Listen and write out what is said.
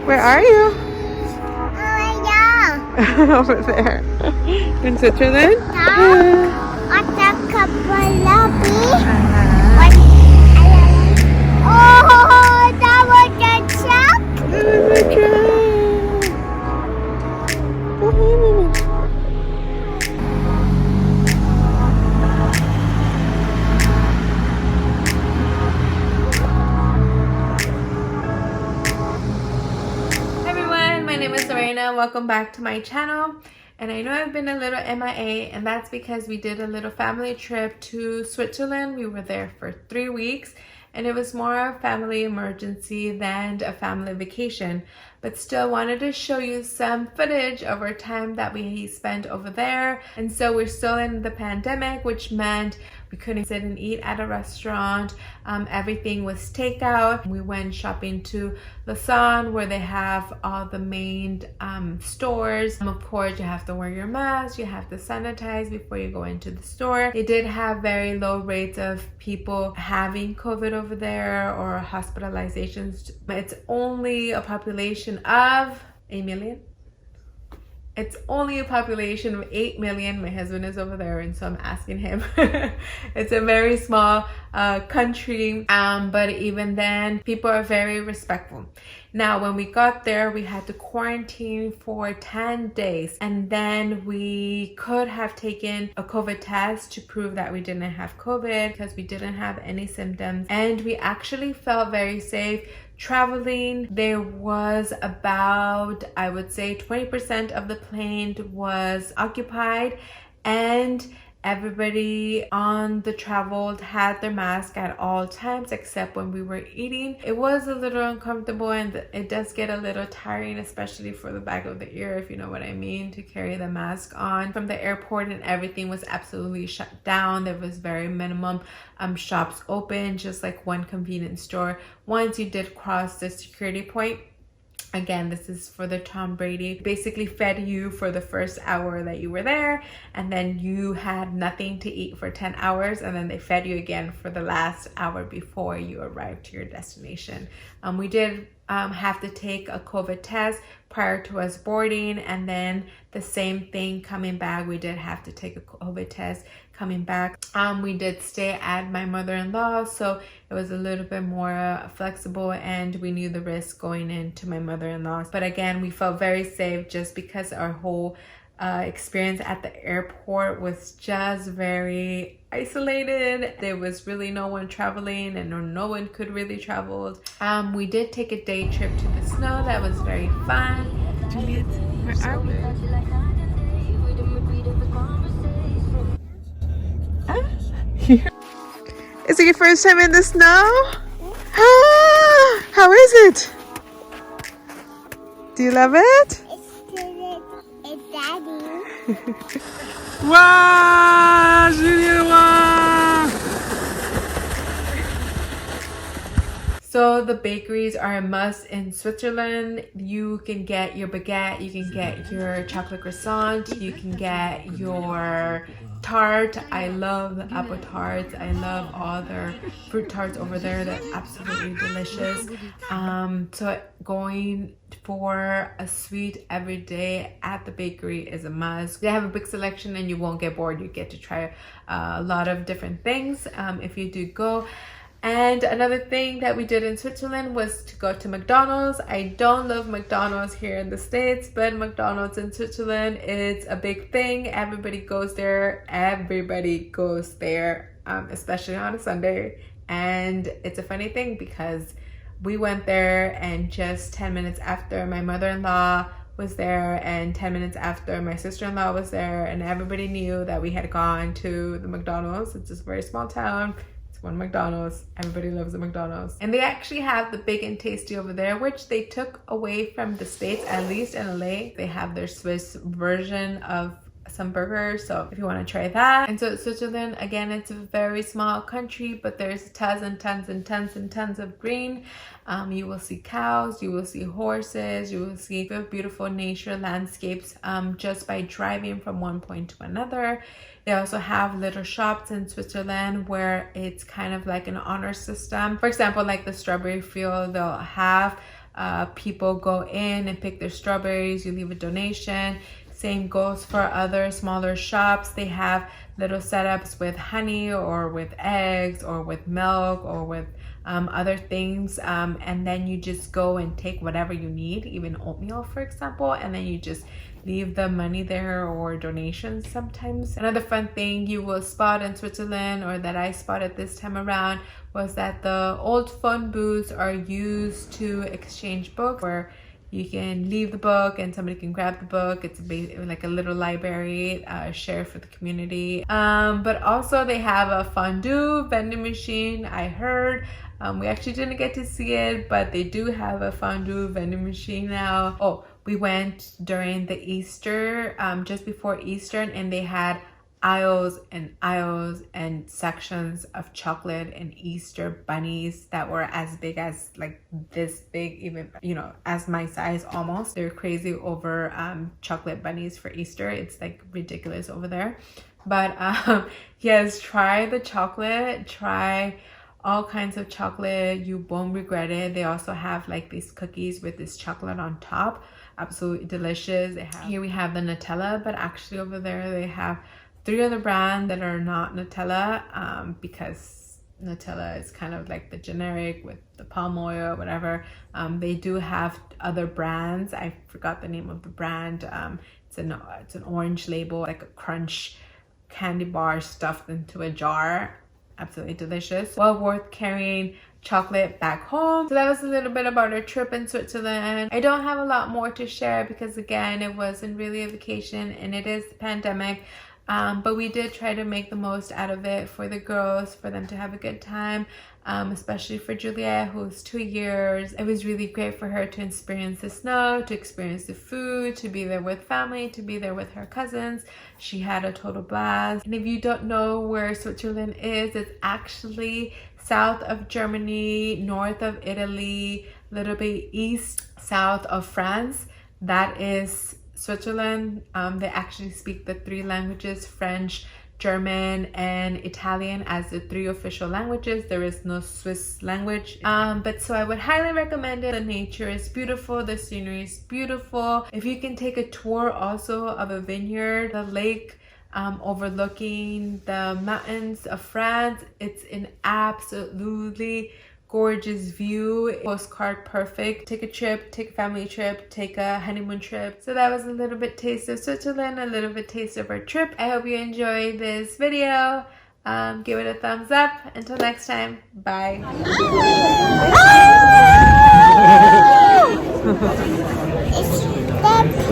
Where are you? Yeah. Over there. In Switzerland? Oh, that was a truck. That was a truck. Oh, hey, Mimi. Hey everyone, my name is Lorena. Welcome back to my channel. And I know I've been a little MIA, and that's because we did a little family trip to Switzerland. We were there for 3 weeks, and it was more a family emergency than a family vacation. But still wanted to show you some footage of our time that we spent over there. And so we're still in the pandemic, which meant we couldn't sit and eat at a restaurant. Everything was takeout. We went shopping to Lausanne, where they have all the main stores. Of course, you have to wear your mask, you have to sanitize before you go into the store. They did have very low rates of people having COVID over there or hospitalizations. It's only a population of 8 million. It's only a population of 8 million. My husband is over there, and so I'm asking him. It's a very small country, but even then, people are very respectful. Now, when we got there, we had to quarantine for 10 days, and then we could have taken a COVID test to prove that we didn't have COVID because we didn't have any symptoms, and we actually felt very safe traveling. There was about, I would say, 20% of the plane was occupied, and everybody on the travel had their mask at all times except when we were eating. It was a little uncomfortable, and it does get a little tiring, especially for the back of the ear, if you know what I mean, to carry the mask on. From the airport, and everything was absolutely shut down. There was very minimum shops open, just like one convenience store. Once you did cross the security point, again, this is for the Tom Brady, basically fed you for the first hour that you were there, and then you had nothing to eat for 10 hours, and then they fed you again for the last hour before you arrived to your destination. We did have to take a COVID test prior to us boarding, and then the same thing coming back. We did have to take a COVID test coming back. We did stay at my mother-in-law, so it was a little bit more flexible, and we knew the risk going into my mother-in-law's. But again, we felt very safe just because our whole experience at the airport was just very isolated. There was really no one traveling, and no one could really travel. We did take a day trip to the snow. That was very fun. Juliet, where are we? Is it your first time in the snow? How is it? Do you love it? It's Daddy. Wow, Julia, wow! So the bakeries are a must in Switzerland. You can get your baguette, you can get your chocolate croissant, you can get your tart. I love apple tarts. I love all their fruit tarts over there. They're absolutely delicious. So going for a sweet every day at the bakery is a must. They have a big selection, and you won't get bored. You get to try a lot of different things if you do go. And another thing that we did in Switzerland was to go to McDonald's. I don't love McDonald's here in the States, but McDonald's in Switzerland, it's a big thing. Everybody goes there. Especially on a Sunday. And it's a funny thing because we went there, and just 10 minutes after, my mother-in-law was there, and 10 minutes after, my sister-in-law was there, and everybody knew that we had gone to the McDonald's. It's just a very small town. One McDonald's. Everybody loves a McDonald's. And they actually have the Big and Tasty over there, which they took away from the States, at least in LA. They have their Swiss version of some burgers, so if you want to try that. And so Switzerland, again, it's a very small country, but there's tons and tons and tons and tons of green. You will see cows, you will see horses, you will see beautiful nature landscapes just by driving from one point to another. They also have little shops in Switzerland where it's kind of like an honor system. For example, like the strawberry field, they'll have people go in and pick their strawberries. You leave a donation. Same goes for other smaller shops. They have little setups with honey or with eggs or with milk or with other things, and then you just go and take whatever you need, even oatmeal for example, and then you just leave the money there or donations sometimes. Another fun thing you will spot in Switzerland, or that I spotted this time around, was that the old phone booths are used to exchange books, where you can leave the book and somebody can grab the book. It's like a little library shared for the community. But also they have a fondue vending machine, I heard. We actually didn't get to see it, but they do have a fondue vending machine now. Oh, we went during the Easter, just before Easter, and they had aisles and aisles and sections of chocolate and Easter bunnies that were as big as like this big, even, you know, as my size almost. They're crazy over chocolate bunnies for Easter. It's like ridiculous over there. But yes, try the chocolate, try all kinds of chocolate. You won't regret it. They also have like these cookies with this chocolate on top. Absolutely delicious. Here we have the Nutella, but actually over there they have 3 other brands that are not Nutella, because Nutella is kind of like the generic with the palm oil or whatever. They do have other brands. I forgot the name of the brand. It's an orange label, like a crunch candy bar stuffed into a jar. Absolutely delicious. Well worth carrying chocolate back home. So that was a little bit about our trip in Switzerland. I don't have a lot more to share because again, it wasn't really a vacation and it is the pandemic. But we did try to make the most out of it for the girls, for them to have a good time, especially for Juliet, who's 2 years. It was really great for her to experience the snow, to experience the food, to be there with family, to be there with her cousins. She had a total blast. And if you don't know where Switzerland is, it's actually south of Germany, north of Italy, a little bit south of France. That is Switzerland. They actually speak the 3 languages, French, German, and Italian as the 3 official languages. There is no Swiss language. But so I would highly recommend it. The nature is beautiful. The scenery is beautiful. If you can take a tour also of a vineyard, the lake overlooking the mountains of France, it's an absolutely gorgeous view. Postcard perfect. Take a trip, take a family trip, take a honeymoon trip. So that was a little bit taste of Switzerland, a little bit taste of our trip. I hope you enjoyed this video. Give it a thumbs up. Until next time, bye. It's the